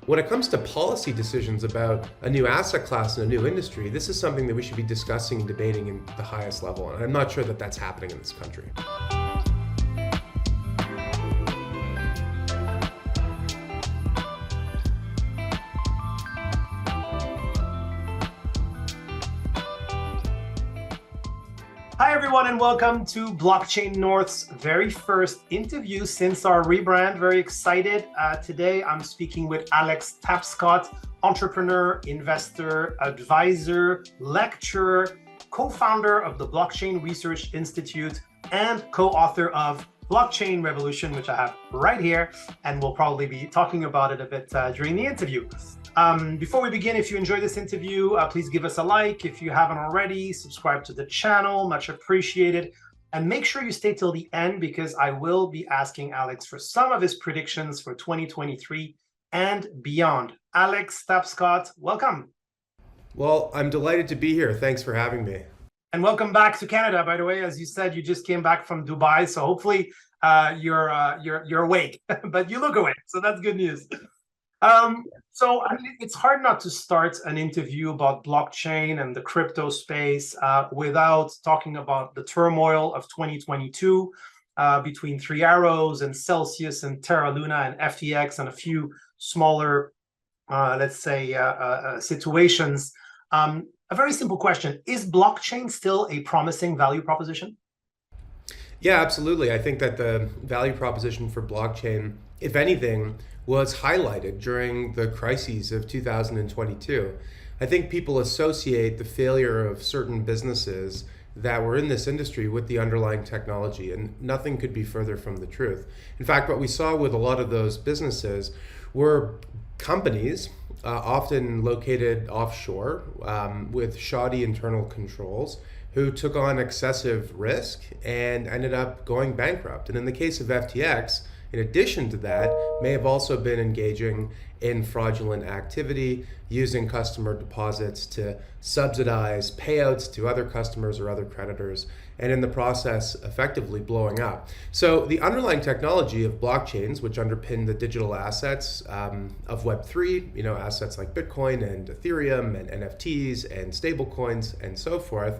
When it comes to policy decisions about a new asset class and a new industry, this is something that we should be discussing and debating in the highest level. And I'm not sure that that's happening in this country. Hi, everyone, and welcome to Blockchain North's very first interview since our rebrand. Very excited. Today, I'm speaking with Alex Tapscott, entrepreneur, investor, advisor, lecturer, co-founder of the Blockchain Research Institute, and co-author of Blockchain Revolution, which I have right here, and we'll probably be talking about it a bit during the interview. Before we begin, if you enjoyed this interview, please give us a like. If you haven't already, subscribe to the channel, much appreciated. And make sure you stay till the end because I will be asking Alex for some of his predictions for 2023 and beyond. Alex Tapscott, welcome. Well, I'm delighted to be here. Thanks for having me. And welcome back to Canada, by the way. As you said, you just came back from Dubai, so hopefully you're awake, but you look awake, so that's good news. So I mean, it's hard not to start an interview about blockchain and the crypto space without talking about the turmoil of 2022 between Three Arrows and Celsius and Terra Luna and FTX and a few smaller, let's say, situations. A very simple question: is blockchain still a promising value proposition? Yeah, absolutely. I think that the value proposition for blockchain, if anything, was highlighted during the crises of 2022. I think people associate the failure of certain businesses that were in this industry with the underlying technology, and nothing could be further from the truth. In fact, what we saw with a lot of those businesses were companies, often located offshore, with shoddy internal controls, who took on excessive risk and ended up going bankrupt. And in the case of FTX, in addition to that, may have also been engaging in fraudulent activity, using customer deposits to subsidize payouts to other customers or other creditors, and in the process, effectively blowing up. So the underlying technology of blockchains, which underpin the digital assets of Web3, assets like Bitcoin and Ethereum and NFTs and stablecoins and so forth,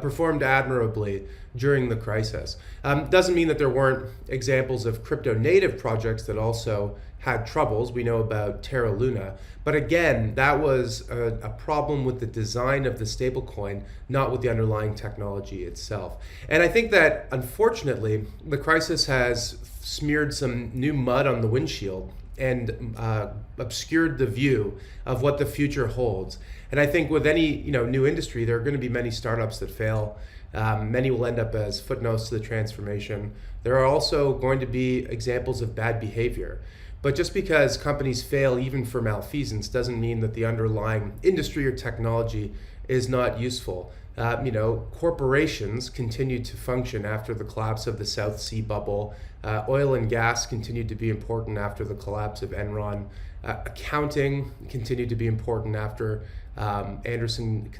performed admirably during the crisis. Doesn't mean that there weren't examples of crypto native projects that also had troubles. We know about Terra Luna, but again, that was a problem with the design of the stablecoin, not with the underlying technology itself. And I think that unfortunately, the crisis has smeared some new mud on the windshield and obscured the view of what the future holds. And I think with any new industry, there are going to be many startups that fail. Many will end up as footnotes to the transformation. There are also going to be examples of bad behavior. But just because companies fail even for malfeasance doesn't mean that the underlying industry or technology is not useful. Corporations continued to function after the collapse of the South Sea bubble. Oil and gas continued to be important after the collapse of Enron. Accounting continued to be important after Anderson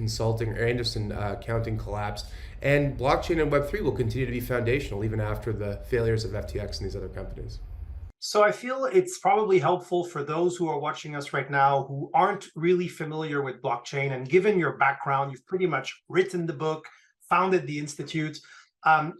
Accounting collapsed. And blockchain and Web3 will continue to be foundational even after the failures of FTX and these other companies. So I feel it's probably helpful for those who are watching us right now who aren't really familiar with blockchain. And given your background, you've pretty much written the book, founded the Institute.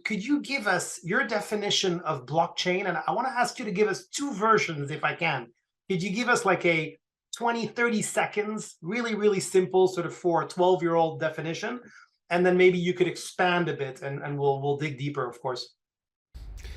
Could you give us your definition of blockchain? And I want to ask you to give us two versions if I can. Could you give us like a 20, 30 seconds, really, really simple sort of for a 12-year-old definition? And then maybe you could expand a bit and we'll dig deeper, of course.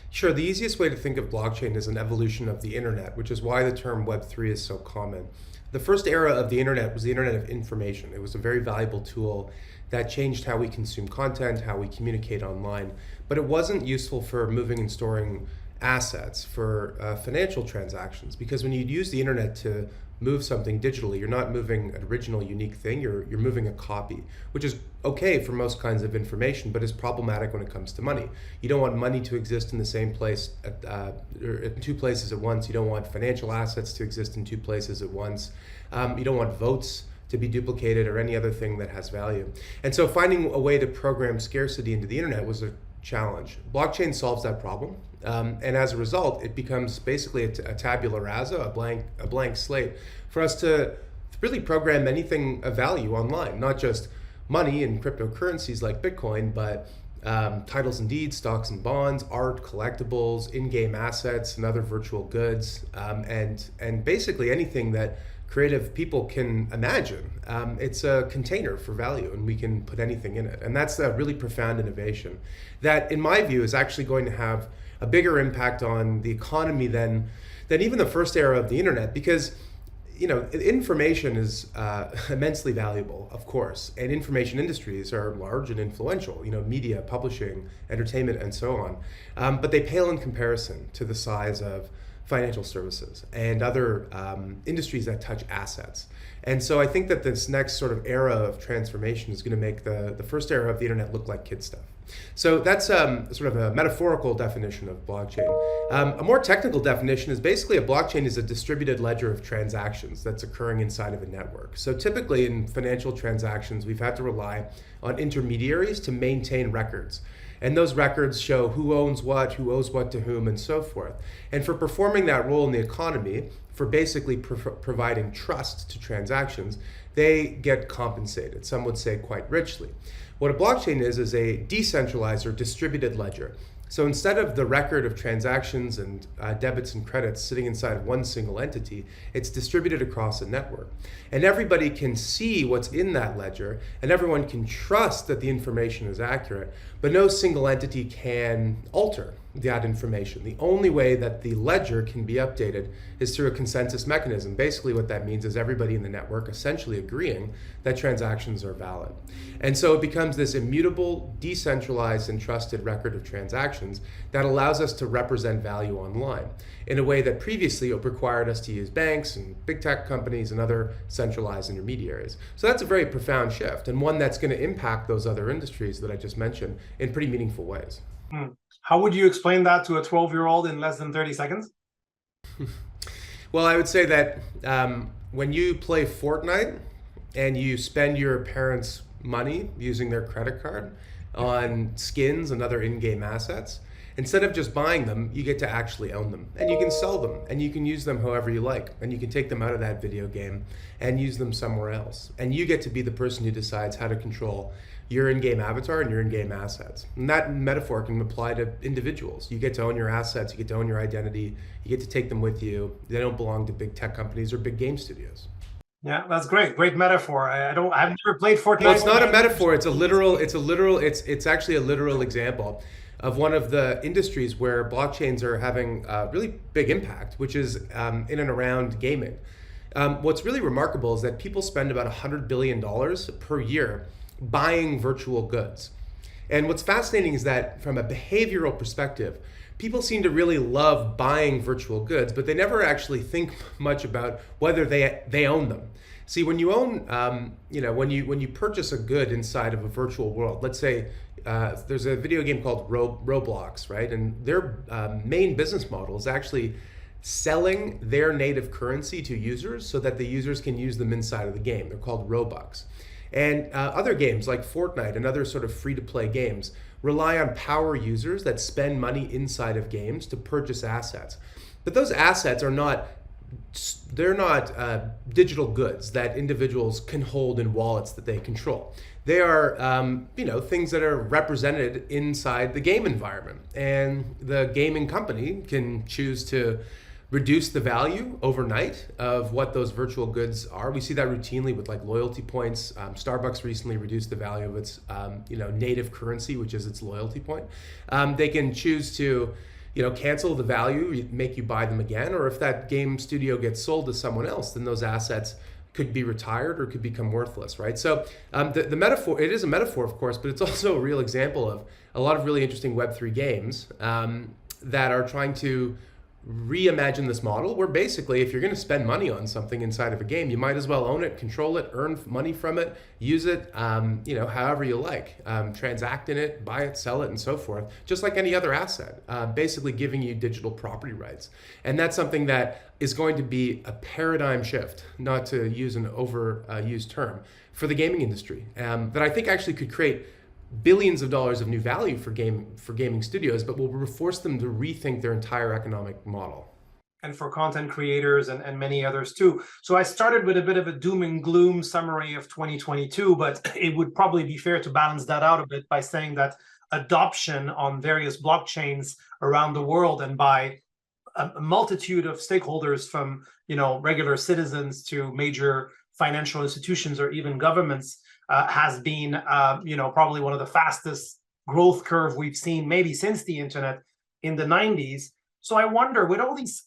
Sure, the easiest way to think of blockchain is an evolution of the internet, which is why the term Web3 is so common. The first era of the internet was the internet of information. It was a very valuable tool that changed how we consume content, how we communicate online, but it wasn't useful for moving and storing assets, for financial transactions, because when you use the internet to move something digitally, you're not moving an original unique thing, you're moving a copy, which is okay for most kinds of information, but is problematic when it comes to money. You don't want money to exist in the same place, or in two places at once. You don't want financial assets to exist in two places at once. You don't want votes to be duplicated or any other thing that has value. And so finding a way to program scarcity into the internet was a challenge. Blockchain solves that problem. And as a result, it becomes basically a tabula rasa, a blank slate for us to really program anything of value online, not just money and cryptocurrencies like Bitcoin, but titles and deeds, stocks and bonds, art, collectibles, in-game assets, and other virtual goods, and basically anything that creative people can imagine. It's a container for value, and we can put anything in it. And that's a really profound innovation that, in my view, is actually going to have a bigger impact on the economy than even the first era of the internet, because information is immensely valuable, of course, and information industries are large and influential, media, publishing, entertainment, and so on. But they pale in comparison to the size of financial services and other industries that touch assets. And so I think that this next sort of era of transformation is going to make the first era of the internet look like kid stuff. So that's sort of a metaphorical definition of blockchain. A more technical definition is basically a blockchain is a distributed ledger of transactions that's occurring inside of a network. So typically in financial transactions, we've had to rely on intermediaries to maintain records. And those records show who owns what to whom, and so forth. And for performing that role in the economy, for basically providing trust to transactions, they get compensated, some would say quite richly. What a blockchain is a decentralized or distributed ledger. So instead of the record of transactions and debits and credits sitting inside one single entity, it's distributed across a network. And everybody can see what's in that ledger, and everyone can trust that the information is accurate, but no single entity can alter that information. The only way that the ledger can be updated is through a consensus mechanism. Basically what that means is everybody in the network essentially agreeing that transactions are valid. And so it becomes this immutable, decentralized, and trusted record of transactions that allows us to represent value online in a way that previously required us to use banks and big tech companies and other centralized intermediaries. So that's a very profound shift, and one that's going to impact those other industries that I just mentioned in pretty meaningful ways. How would you explain that to a 12-year-old in less than 30 seconds? Well, I would say that when you play Fortnite and you spend your parents' money using their credit card on skins and other in-game assets, instead of just buying them, you get to actually own them. And you can sell them, and you can use them however you like. And you can take them out of that video game and use them somewhere else. And you get to be the person who decides how to control your in-game avatar and your in-game assets. And that metaphor can apply to individuals. You get to own your assets, you get to own your identity, you get to take them with you. They don't belong to big tech companies or big game studios. Yeah, that's great. Great metaphor. I've never played Fortnite. No, it's not a metaphor. It's actually a literal example of one of the industries where blockchains are having a really big impact, which is in and around gaming. What's really remarkable is that people spend about $100 billion per year buying virtual goods. And what's fascinating is that from a behavioral perspective, people seem to really love buying virtual goods, but they never actually think much about whether they own them. See, when you own, when you purchase a good inside of a virtual world, let's say there's a video game called Roblox, right? And their main business model is actually selling their native currency to users so that the users can use them inside of the game. They're called Robux. And other games like Fortnite and other sort of free-to-play games rely on power users that spend money inside of games to purchase assets. But those assets are not digital goods that individuals can hold in wallets that they control. They are things that are represented inside the game environment. And the gaming company can choose to reduce the value overnight of what those virtual goods are. We see that routinely with like loyalty points. Starbucks recently reduced the value of its native currency, which is its loyalty point. They can choose to cancel the value, make you buy them again, or if that game studio gets sold to someone else, then those assets could be retired or could become worthless, right? So the metaphor, it is a metaphor, of course, but it's also a real example of a lot of really interesting Web3 games that are trying to reimagine this model where basically if you're going to spend money on something inside of a game, you might as well own it, control it, earn money from it, use it, however you like, transact in it, buy it, sell it, and so forth, just like any other asset, basically giving you digital property rights. And that's something that is going to be a paradigm shift, not to use an overused term, for the gaming industry, that I think actually could create billions of dollars of new value for gaming studios, but will force them to rethink their entire economic model. And for content creators and many others too. So I started with a bit of a doom and gloom summary of 2022, but it would probably be fair to balance that out a bit by saying that adoption on various blockchains around the world and by a multitude of stakeholders from regular citizens to major financial institutions or even governments has been probably one of the fastest growth curve we've seen maybe since the internet in the 90s. So I wonder, with all these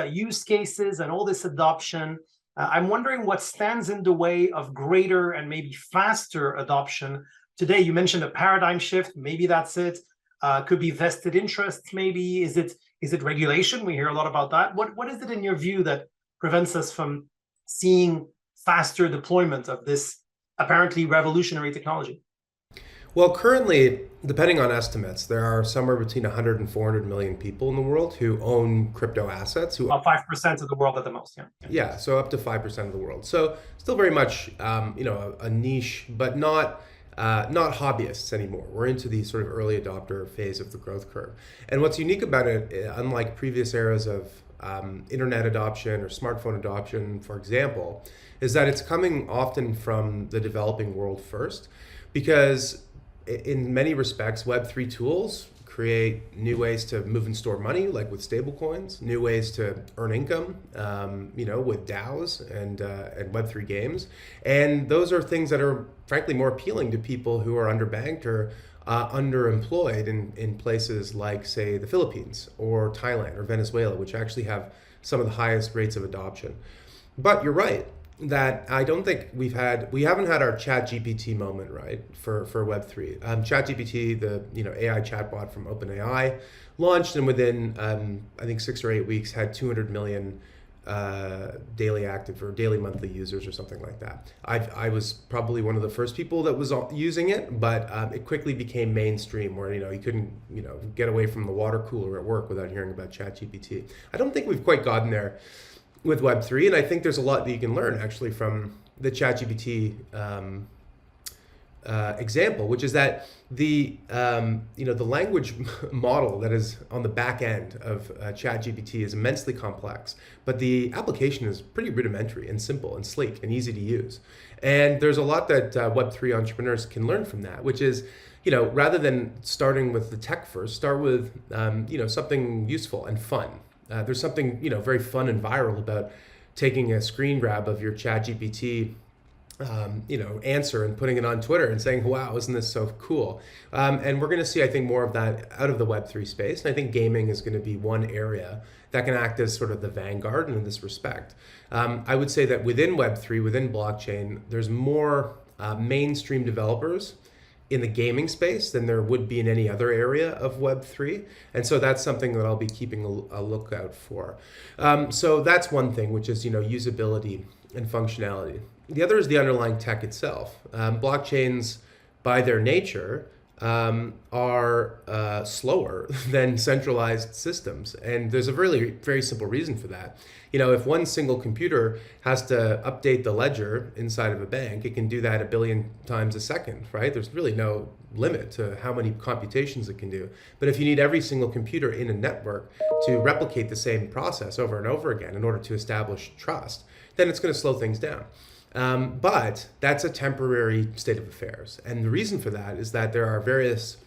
use cases and all this adoption, I'm wondering what stands in the way of greater and maybe faster adoption today. You mentioned a paradigm shift. Maybe that's it. Could be vested interests. Maybe is it regulation? We hear a lot about that. What is it in your view that prevents us from seeing faster deployment of this apparently revolutionary technology? Well, currently, depending on estimates, there are somewhere between 100 and 400 million people in the world who own crypto assets. About 5% of the world at the most, yeah. Yeah, so up to 5% of the world. So still very much, a niche, but not hobbyists anymore. We're into the sort of early adopter phase of the growth curve. And what's unique about it, unlike previous eras of internet adoption or smartphone adoption, for example, is that it's coming often from the developing world first, because in many respects, Web3 tools create new ways to move and store money, like with stablecoins, new ways to earn income, with DAOs and Web3 games. And those are things that are frankly more appealing to people who are underbanked or underemployed in places like, say, the Philippines or Thailand or Venezuela, which actually have some of the highest rates of adoption. But you're right that I don't think we haven't had our ChatGPT moment, right, for Web3. ChatGPT, the AI chatbot from OpenAI, launched, and within I think 6 or 8 weeks had 200 million daily active or daily monthly users or something like that. I was probably one of the first people that was using it, but it quickly became mainstream where you couldn't get away from the water cooler at work without hearing about ChatGPT. I don't think we've quite gotten there with Web3, and I think there's a lot that you can learn actually from the ChatGPT example, which is that the language model that is on the back end of ChatGPT is immensely complex, but the application is pretty rudimentary and simple and sleek and easy to use. And there's a lot that Web3 entrepreneurs can learn from that, which is, rather than starting with the tech first, start with something useful and fun. There's something very fun and viral about taking a screen grab of your ChatGPT answer and putting it on Twitter and saying, wow, isn't this so cool? And we're going to see, I think, more of that out of the Web3 space. And I think gaming is going to be one area that can act as sort of the vanguard in this respect. I would say that within Web3, within blockchain, there's more mainstream developers in the gaming space than there would be in any other area of Web3. And so that's something that I'll be keeping a lookout for. So that's one thing, which is, usability and functionality. The other is the underlying tech itself. Blockchains, by their nature, are slower than centralized systems. And there's a really very simple reason for that. If one single computer has to update the ledger inside of a bank, it can do that 1 billion times a second, right? There's really no limit to how many computations it can do. But if you need every single computer in a network to replicate the same process over and over again in order to establish trust, then it's going to slow things down. But that's a temporary state of affairs. And the reason for that is that there are various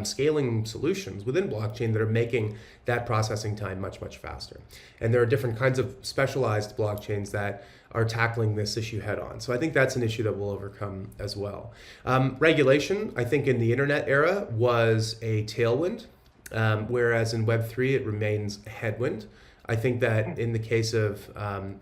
scaling solutions within blockchain that are making that processing time much, much faster. And there are different kinds of specialized blockchains that are tackling this issue head on. So I think that's an issue that we'll overcome as well. Regulation, I think in the internet era was a tailwind, whereas in Web3 it remains a headwind. I think that in the case of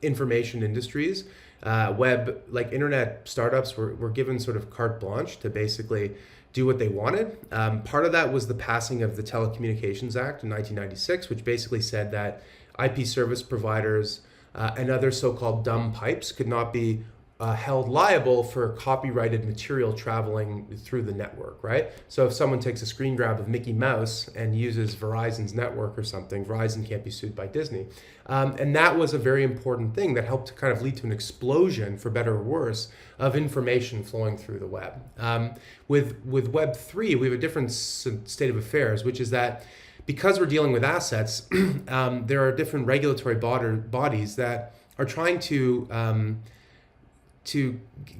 information industries, internet startups were given sort of carte blanche to basically do what they wanted. Part of that was the passing of the Telecommunications Act in 1996, which basically said that IP service providers and other so-called dumb pipes could not be held liable for copyrighted material traveling through the network, right? So if someone takes a screen grab of Mickey Mouse and uses Verizon's network or something, Verizon can't be sued by Disney. And that was a very important thing that helped to kind of lead to an explosion, for better or worse, of information flowing through the web. With Web3, we have a different state of affairs, which is that because we're dealing with assets, there are different regulatory bodies that are trying to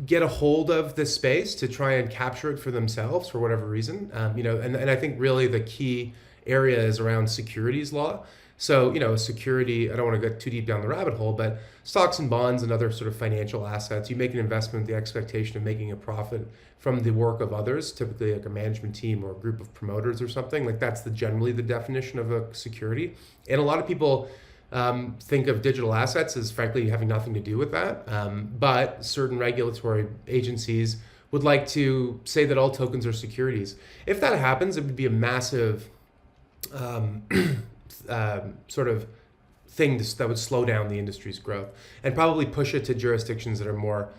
get a hold of this space to try and capture it for themselves for whatever reason. And I think really the key area is around securities law. So, security, I don't want to get too deep down the rabbit hole, but stocks and bonds and other sort of financial assets, you make an investment with the expectation of making a profit from the work of others, typically like a management team or a group of promoters or something. Like that's generally the definition of a security. And a lot of people think of digital assets as frankly having nothing to do with that. But certain regulatory agencies would like to say that all tokens are securities. If that happens, it would be a massive sort of thing that would slow down the industry's growth and probably push it to jurisdictions that are more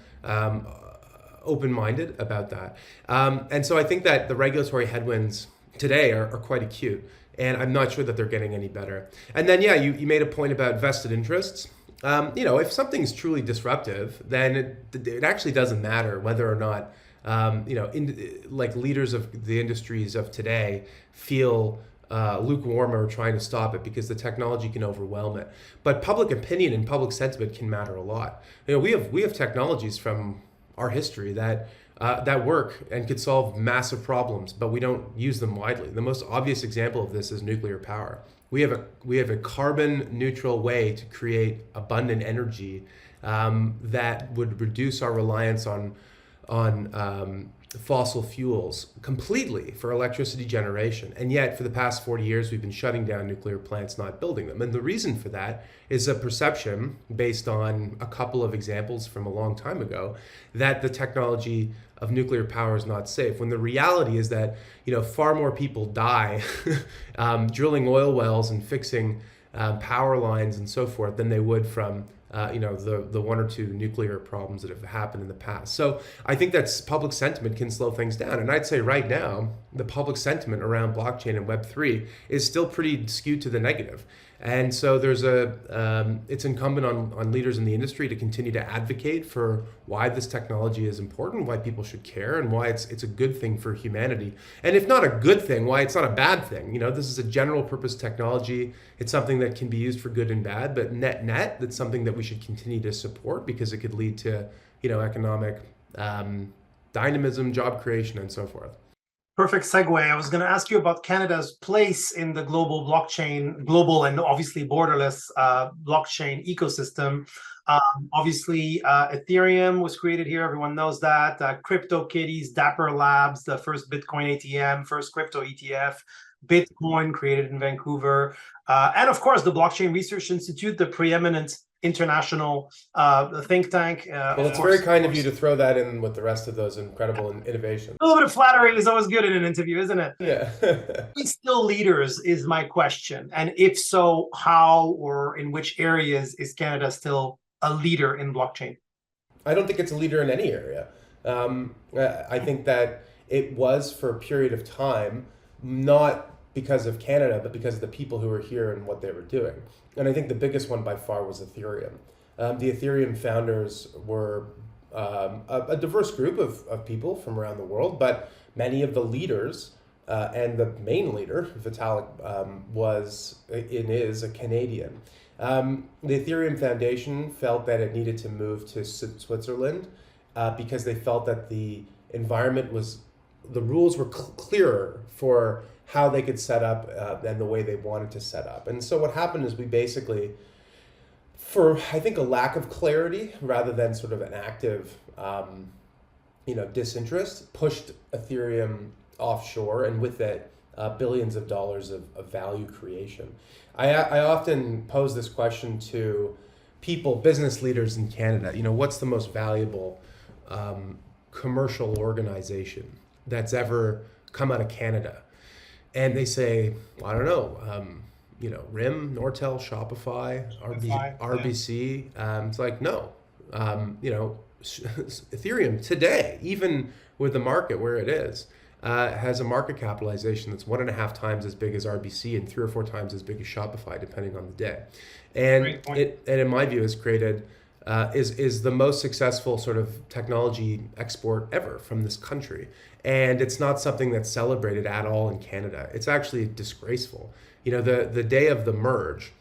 open-minded about that. And so I think that the regulatory headwinds today are quite acute. And I'm not sure that they're getting any better. And then, you made a point about vested interests. If something's truly disruptive, then it actually doesn't matter whether or not, like leaders of the industries of today feel lukewarm or trying to stop it because the technology can overwhelm it. But public opinion and public sentiment can matter a lot. We have technologies from our history that work and could solve massive problems, but we don't use them widely. The most obvious example of this is nuclear power. We have a carbon neutral way to create abundant energy that would reduce our reliance on fossil fuels completely for electricity generation. And yet for the past 40 years, we've been shutting down nuclear plants, not building them. And the reason for that is a perception based on a couple of examples from a long time ago that the technology of nuclear power is not safe, when the reality is that far more people die drilling oil wells and fixing power lines and so forth than they would from the one or two nuclear problems that have happened in the past. So I think that public sentiment can slow things down. And I'd say right now, the public sentiment around blockchain and Web3 is still pretty skewed to the negative. And so it's incumbent on leaders in the industry to continue to advocate for why this technology is important, why people should care, and why it's a good thing for humanity. And if not a good thing, why it's not a bad thing. This is a general purpose technology. It's something that can be used for good and bad, but net, that's something that we should continue to support because it could lead to, economic dynamism, job creation, and so forth. Perfect segue. I was going to ask you about Canada's place in the global and obviously borderless blockchain ecosystem. Obviously, Ethereum was created here. Everyone knows that. CryptoKitties, Dapper Labs, the first Bitcoin ATM, first crypto ETF, Bitcoin created in Vancouver. And of course, the Blockchain Research Institute, the preeminent international think tank. Well, it's very kind of you to throw that in with the rest of those incredible innovations. A little bit of flattery is always good in an interview, isn't it? Yeah. Are we still leaders is my question. And if so, how or in which areas is Canada still a leader in blockchain? I don't think it's a leader in any area. I think that it was for a period of time, not because of Canada, but because of the people who were here and what they were doing. And I think the biggest one by far was Ethereum. The Ethereum founders were a diverse group of people from around the world, but many of the leaders and the main leader, Vitalik, is a Canadian. The Ethereum Foundation felt that it needed to move to Switzerland because they felt that the rules were clearer for how they could set up and the way they wanted to set up. And so what happened is we basically, for I think a lack of clarity rather than sort of an active disinterest, pushed Ethereum offshore, and with it billions of dollars of value creation. I often pose this question to people, business leaders in Canada, what's the most valuable commercial organization that's ever come out of Canada? And they say, I don't know, RIM, Nortel, Shopify, RBC. It's like, no, Ethereum today, even with the market where it is, has a market capitalization that's 1.5 times as big as RBC and 3 or 4 times as big as Shopify, depending on the day. And in my view, has created is the most successful sort of technology export ever from this country. And it's not something that's celebrated at all in Canada. It's actually disgraceful. The day of the merge,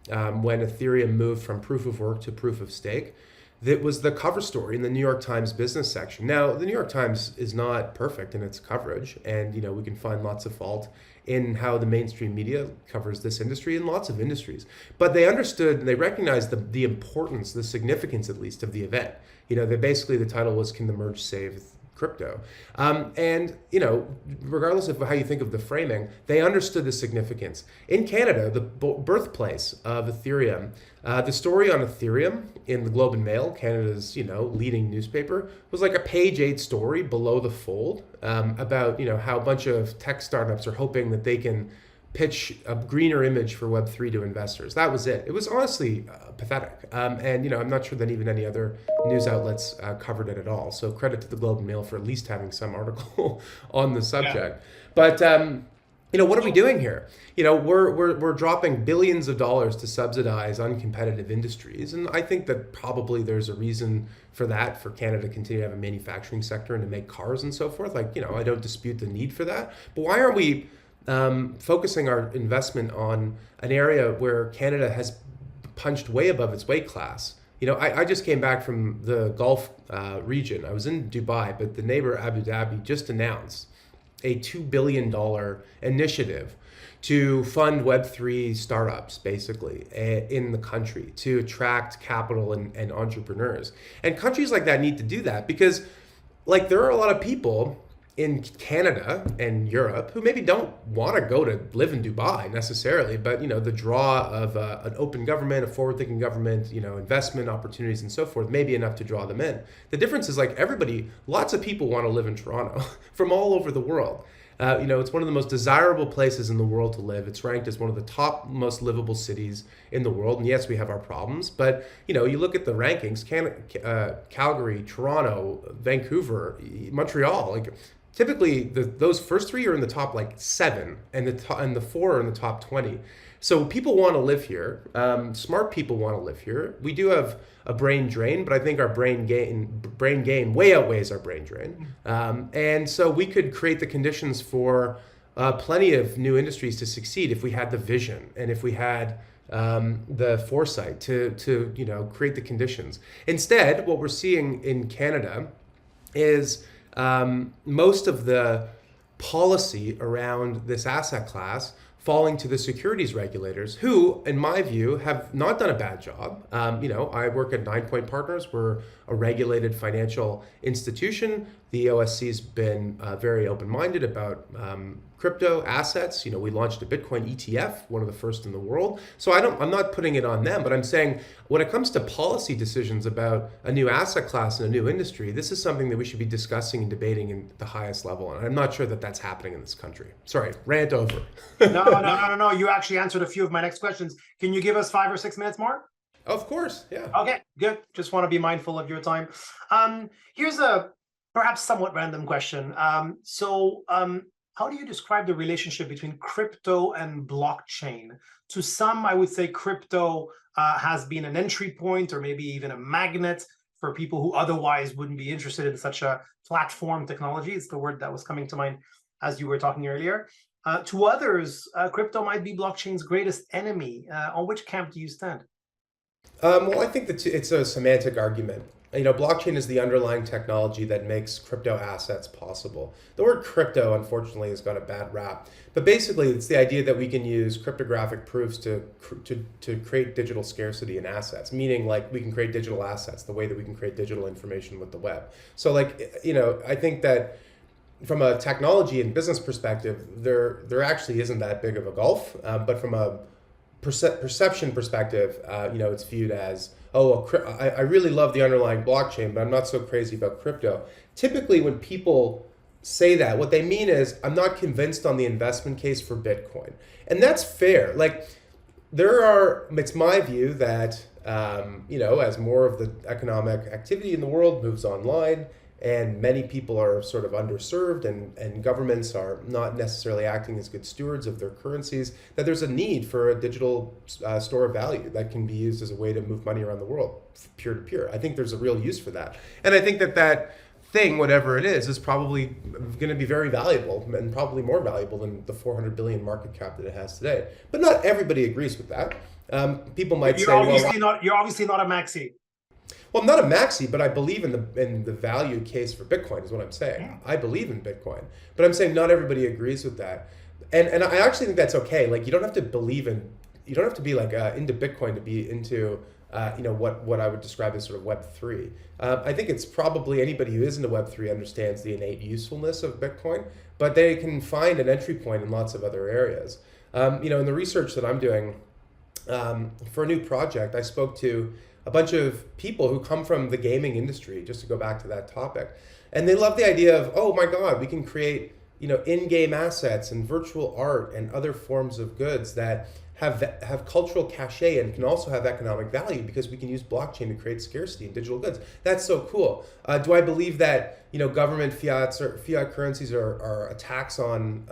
when Ethereum moved from proof of work to proof of stake, that was the cover story in the New York Times business section. Now, the New York Times is not perfect in its coverage, and we can find lots of fault in how the mainstream media covers this industry and lots of industries. But they understood and they recognized the importance, the significance at least, of the event. They basically, the title was, "Can the Merge Save Crypto?" Regardless of how you think of the framing, they understood the significance. In Canada, the birthplace of Ethereum, the story on Ethereum in the Globe and Mail, Canada's leading newspaper, was like a page 8 story below the fold about how a bunch of tech startups are hoping that they can pitch a greener image for Web3 to investors. That was it. It was honestly pathetic. And I'm not sure that even any other news outlets covered it at all. So credit to the Globe and Mail for at least having some article on the subject. Yeah. But what are we doing here? We're dropping billions of dollars to subsidize uncompetitive industries. And I think that probably there's a reason for that, for Canada to continue to have a manufacturing sector and to make cars and so forth. I don't dispute the need for that. But why aren't we focusing our investment on an area where Canada has punched way above its weight class? I just came back from the Gulf region. I was in Dubai, but the neighbor Abu Dhabi just announced a $2 billion initiative to fund Web3 startups, basically, in the country to attract capital and entrepreneurs. And countries like that need to do that because, there are a lot of people in Canada and Europe who maybe don't want to go to live in Dubai necessarily, but the draw of an open government, a forward-thinking government, investment opportunities and so forth may be enough to draw them in. The difference is lots of people want to live in Toronto from all over the world. It's one of the most desirable places in the world to live. It's ranked as one of the top most livable cities in the world. And yes, we have our problems, but you look at the rankings: Calgary, Toronto, Vancouver, Montreal. Typically, those first 3 are in the top 7, and the 4 are in the top 20. So people want to live here. Smart people want to live here. We do have a brain drain, but I think our brain gain way outweighs our brain drain. And so we could create the conditions for plenty of new industries to succeed if we had the vision and if we had the foresight to create the conditions. Instead, what we're seeing in Canada is most of the policy around this asset class falling to the securities regulators, who, in my view, have not done a bad job. I work at Ninepoint Partners. We're a regulated financial institution. The OSC's been very open-minded about crypto assets. We launched a Bitcoin ETF, one of the first in the world. So I'm not putting it on them, but I'm saying when it comes to policy decisions about a new asset class and a new industry, this is something that we should be discussing and debating in the highest level. And I'm not sure that that's happening in this country. Sorry, rant over. No. You actually answered a few of my next questions. Can you give us 5 or 6 minutes more? Of course, yeah. Okay, good. Just want to be mindful of your time. Here's a perhaps somewhat random question. How do you describe the relationship between crypto and blockchain? To some, I would say crypto has been an entry point or maybe even a magnet for people who otherwise wouldn't be interested in such a platform technology. It's the word that was coming to mind as you were talking earlier. To others, crypto might be blockchain's greatest enemy. On which camp do you stand? Well, I think that it's a semantic argument. Blockchain is the underlying technology that makes crypto assets possible. The word crypto, unfortunately, has got a bad rap. But basically, it's the idea that we can use cryptographic proofs to create digital scarcity in assets, meaning we can create digital assets the way that we can create digital information with the web. So I think that from a technology and business perspective, there actually isn't that big of a gulf. But from a perception perspective, it's viewed as, I really love the underlying blockchain, but I'm not so crazy about crypto. Typically, when people say that, what they mean is, I'm not convinced on the investment case for Bitcoin. And that's fair. It's my view that as more of the economic activity in the world moves online and many people are sort of underserved and governments are not necessarily acting as good stewards of their currencies, that there's a need for a digital store of value that can be used as a way to move money around the world, peer to peer. I think there's a real use for that. And I think that thing, whatever it is probably going to be very valuable and probably more valuable than the 400 billion market cap that it has today. But not everybody agrees with that. People might say, you're obviously not a maxi. Well, I'm not a maxi, but I believe in the value case for Bitcoin is what I'm saying. Yeah. I believe in Bitcoin, but I'm saying not everybody agrees with that. And I actually think that's okay. Like you don't have to be like into Bitcoin to be into what I would describe as sort of Web3. I think it's probably anybody who is into Web3 understands the innate usefulness of Bitcoin, but they can find an entry point in lots of other areas. In the research that I'm doing for a new project, I spoke to a bunch of people who come from the gaming industry, just to go back to that topic. And they love the idea of, oh my God, we can create, in-game assets and virtual art and other forms of goods that have cultural cachet and can also have economic value because we can use blockchain to create scarcity in digital goods. That's so cool. Do I believe that government fiat currencies are attacks on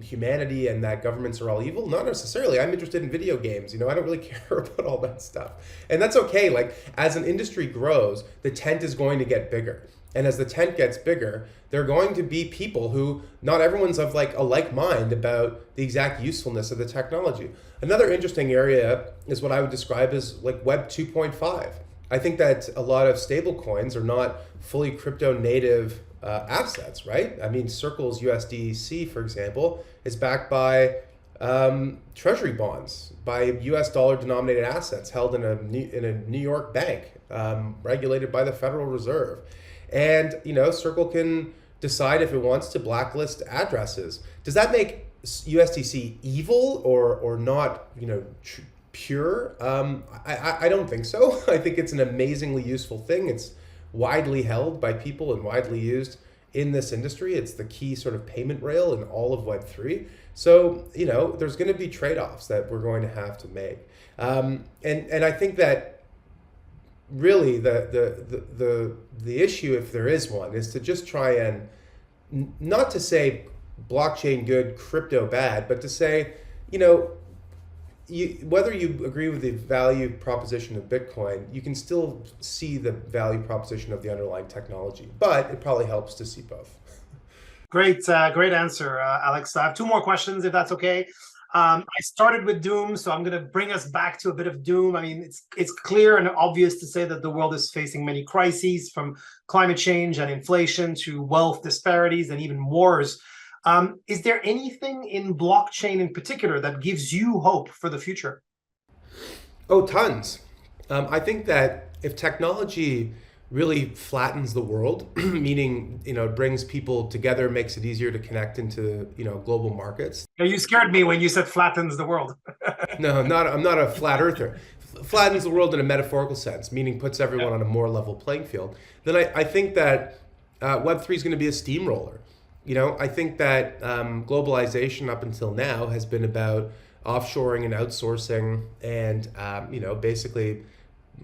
humanity and that governments are all evil? Not necessarily. I'm interested in video games. I don't really care about all that stuff, and that's okay. Like as an industry grows, the tent is going to get bigger. And as the tent gets bigger, there are going to be people who, not everyone's of like a like mind about the exact usefulness of the technology. Another interesting area is what I would describe as like Web 2.5. I think that a lot of stable coins are not fully crypto native assets, right? I mean, Circle's USDC, for example, is backed by treasury bonds, by US dollar denominated assets held in a New York bank, regulated by the Federal Reserve. And, Circle can decide if it wants to blacklist addresses. Does that make USDC evil or not, pure? I don't think so. I think it's an amazingly useful thing. It's widely held by people and widely used in this industry. It's the key sort of payment rail in all of Web3. So, there's going to be trade-offs that we're going to have to make. And I think that really the issue, if there is one, is to just try and not to say blockchain good, crypto bad, but to say, whether you agree with the value proposition of Bitcoin, you can still see the value proposition of the underlying technology, but it probably helps to see both. Great answer, Alex. I have two more questions, if that's okay. I started with doom, so I'm going to bring us back to a bit of doom. I mean, it's clear and obvious to say that the world is facing many crises, from climate change and inflation to wealth disparities and even wars. Is there anything in blockchain in particular that gives you hope for the future? Oh, tons. I think that if technology really flattens the world, meaning, it brings people together, makes it easier to connect into, global markets. You scared me when you said flattens the world. No, I'm not a flat earther. Flattens the world in a metaphorical sense, meaning puts everyone on a more level playing field. Then I think that Web3 is going to be a steamroller. I think that globalization up until now has been about offshoring and outsourcing and, basically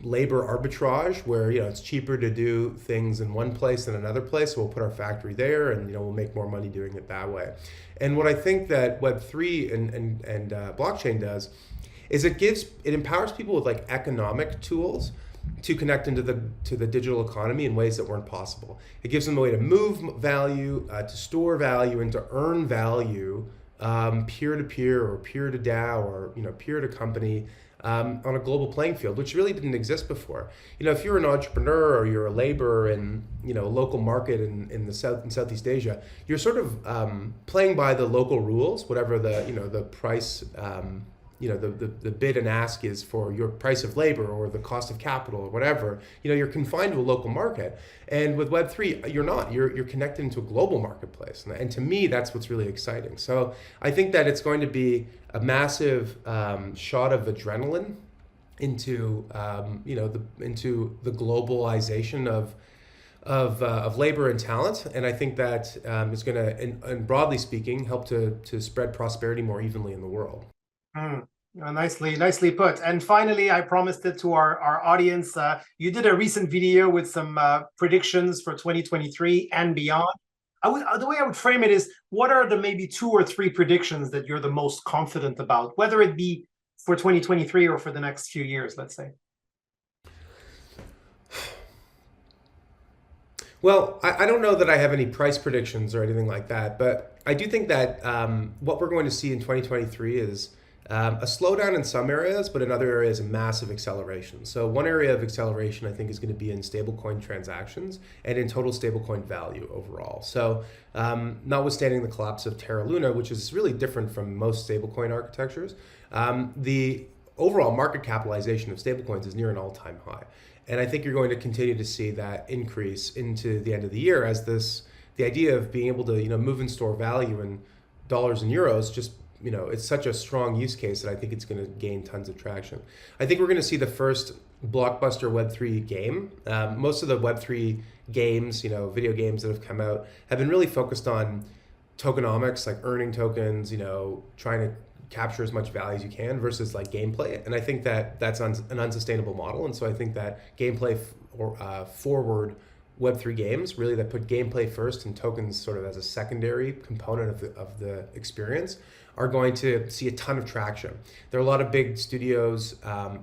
labor arbitrage, where it's cheaper to do things in one place than another place, so we'll put our factory there and we'll make more money doing it that way. And what I think that Web3 and blockchain does is it empowers people with like economic tools to connect into the digital economy in ways that weren't possible. It gives them a way to move value, to store value, and to earn value peer to peer or peer to DAO or peer to company on a global playing field, which really didn't exist before. If you're an entrepreneur or you're a laborer in a local market in the South and Southeast Asia, you're sort of playing by the local rules, whatever the price. The bid and ask is for your price of labor or the cost of capital or whatever. You're confined to a local market. And with Web3, you're not. You're connected into a global marketplace. And to me, that's what's really exciting. So I think that it's going to be a massive shot of adrenaline into into the globalization of labor and talent, and I think that is going to, and broadly speaking, help to spread prosperity more evenly in the world. Nicely put. And finally, I promised it to our audience. You did a recent video with some predictions for 2023 and beyond. The way I would frame it is, what are the maybe 2 or 3 predictions that you're the most confident about, whether it be for 2023 or for the next few years, let's say? Well, I don't know that I have any price predictions or anything like that, but I do think that what we're going to see in 2023 is a slowdown in some areas, but in other areas, a massive acceleration. So one area of acceleration, I think, is going to be in stablecoin transactions and in total stablecoin value overall. So notwithstanding the collapse of Terra Luna, which is really different from most stablecoin architectures, the overall market capitalization of stablecoins is near an all-time high. And I think you're going to continue to see that increase into the end of the year as the idea of being able to move and store value in dollars and euros just it's such a strong use case that I think it's going to gain tons of traction. I think we're going to see the first blockbuster Web3 game. Most of the Web3 games, video games that have come out, have been really focused on tokenomics, like earning tokens, trying to capture as much value as you can versus like gameplay. And I think that that's an unsustainable model. And so I think that gameplay forward Web3 games, really that put gameplay first and tokens sort of as a secondary component of the experience, are going to see a ton of traction. There are a lot of big studios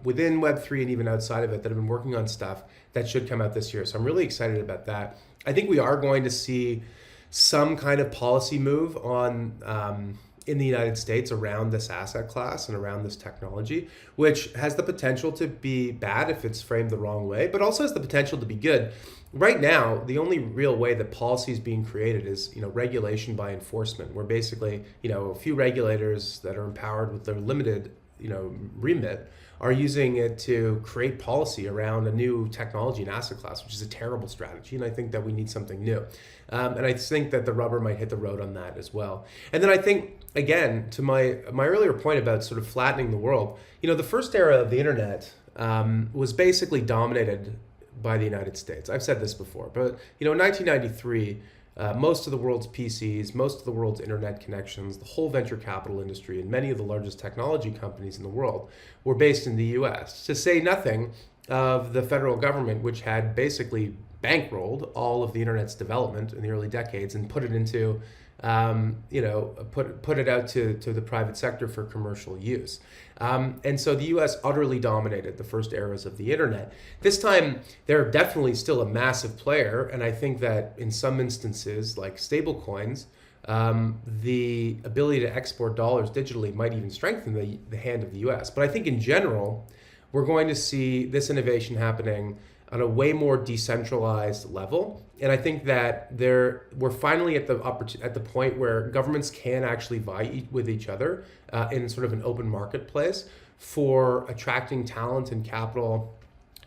within Web3 and even outside of it that have been working on stuff that should come out this year. So I'm really excited about that. I think we are going to see some kind of policy move on in the United States around this asset class and around this technology, which has the potential to be bad if it's framed the wrong way, but also has the potential to be good. Right now, the only real way that policy is being created is, regulation by enforcement, where basically, a few regulators that are empowered with their limited, remit are using it to create policy around a new technology and asset class, which is a terrible strategy. And I think that we need something new. And I think that the rubber might hit the road on that as well. And then I think, again, to my earlier point about sort of flattening the world, the first era of the internet was basically dominated by the United States. I've said this before, but in 1993, most of the world's PCs, most of the world's internet connections, the whole venture capital industry, and many of the largest technology companies in the world were based in the US. To say nothing of the federal government, which had basically bankrolled all of the internet's development in the early decades and put it into put it out to the private sector for commercial use. And so the US utterly dominated the first eras of the internet. This time, they're definitely still a massive player. And I think that in some instances, like stablecoins, the ability to export dollars digitally might even strengthen the hand of the US. But I think in general, we're going to see this innovation happening on a way more decentralized level. And I think that we're finally at the point where governments can actually vie with each other in sort of an open marketplace for attracting talent and capital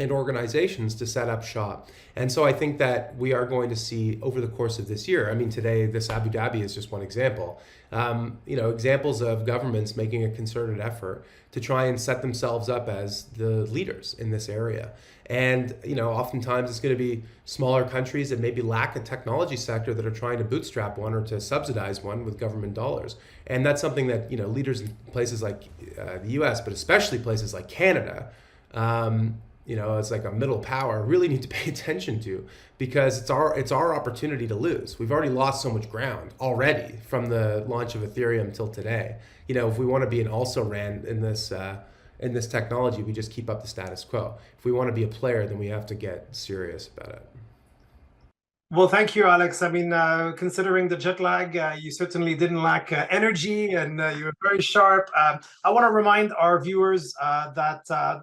and organizations to set up shop. And so I think that we are going to see over the course of this year, I mean, today, this Abu Dhabi is just one example, examples of governments making a concerted effort to try and set themselves up as the leaders in this area. And, oftentimes it's going to be smaller countries that maybe lack a technology sector that are trying to bootstrap one or to subsidize one with government dollars. And that's something that, leaders in places like the US, but especially places like Canada, it's like a middle power, really need to pay attention to, because it's our opportunity to lose. We've already lost so much ground already from the launch of Ethereum till today. If we want to be an also-ran in this technology, we just keep up the status quo. If we want to be a player, then we have to get serious about it. Well, thank you, Alex. I mean, considering the jet lag, you certainly didn't lack energy, and you were very sharp. I want to remind our viewers that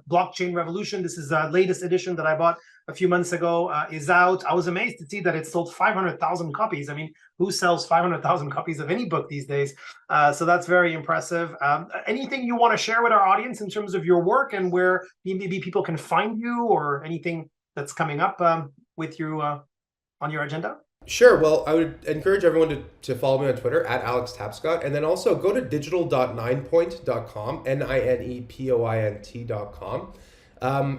Blockchain Revolution, this is the latest edition that I bought a few months ago, is out. I was amazed to see that it sold 500,000 copies. I mean, who sells 500,000 copies of any book these days? So that's very impressive. Anything you want to share with our audience in terms of your work and where maybe people can find you, or anything that's coming up with you on your agenda? Sure. Well, I would encourage everyone to follow me on Twitter at Alex Tapscott, and then also go to digital.ninepoint.com, NINEPOINT.com,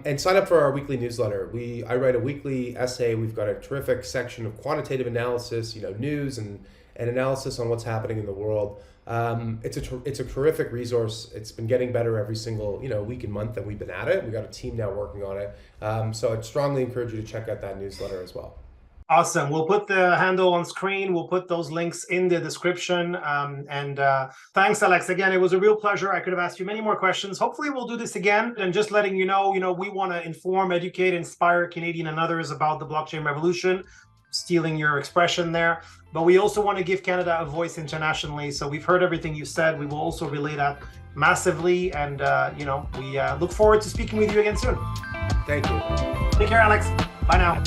and sign up for our weekly newsletter. I write a weekly essay. We've got a terrific section of quantitative analysis, news and and analysis on what's happening in the world. It's a terrific resource. It's been getting better every single week and month that we've been at it. We've got a team now working on it. So I'd strongly encourage you to check out that newsletter as well. Awesome. We'll put the handle on screen. We'll put those links in the description. Thanks, Alex. Again, it was a real pleasure. I could have asked you many more questions. Hopefully we'll do this again. And just letting you know, we want to inform, educate, inspire Canadian and others about the blockchain revolution, stealing your expression there. But we also want to give Canada a voice internationally. So we've heard everything you said. We will also relay that massively. And, we look forward to speaking with you again soon. Thank you. Take care, Alex. Bye now.